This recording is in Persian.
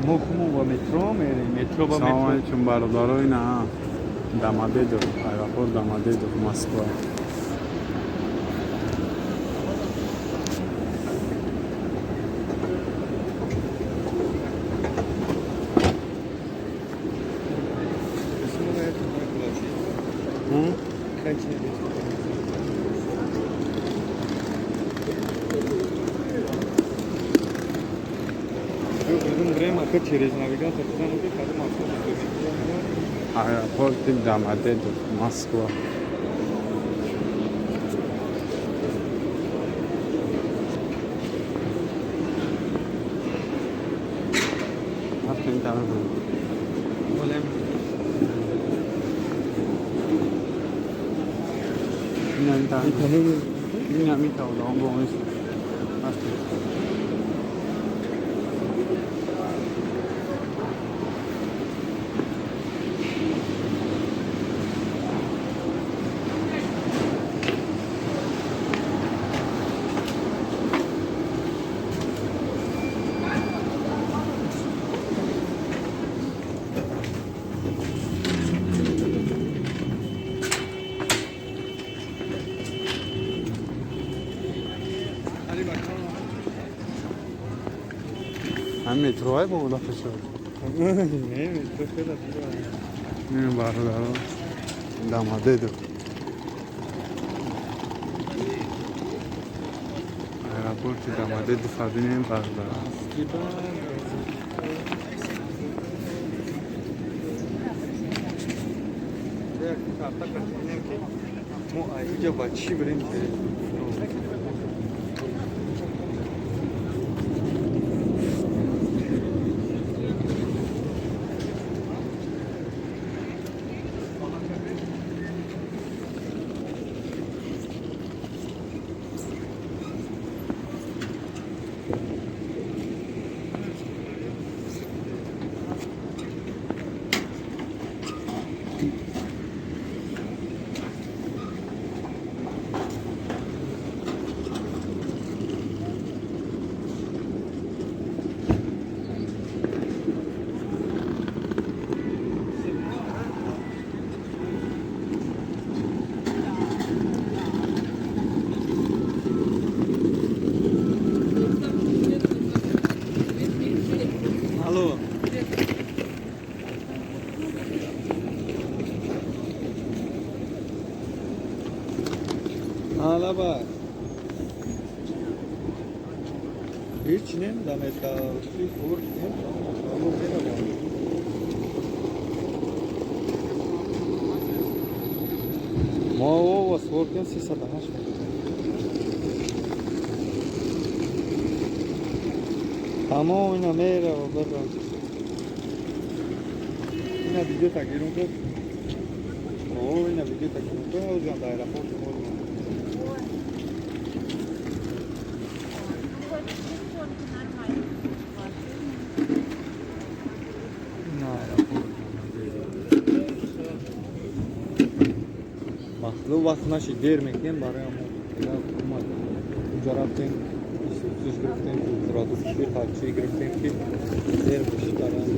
مکمو و مترو میریم، مترو با سلام مترو. علیکم برادرای نه Domodedovo aeroport Domodedovo Moskva Через навигатор aeroport Domodedovo Moskva After that, هم متروهای با اولا فشار این برادران Domodedovo aeroport Domodedovo ببینیم برادران ما اینجا با چی بریم که حالا با هیچ نمیدم تا فورد ما او واسورکن 308 تمام اینا میره و برم اینا ویدیو تگیرون کرد اینا ویدیو تگیرون کرد او جان دایره پورت مول مخلو وقت نشی دیر میکنیم برای ما اومد اونجا رفتیم سوش گرفتیم تو زرادو سفیر خرچی گرفتیم که دیر بشید برای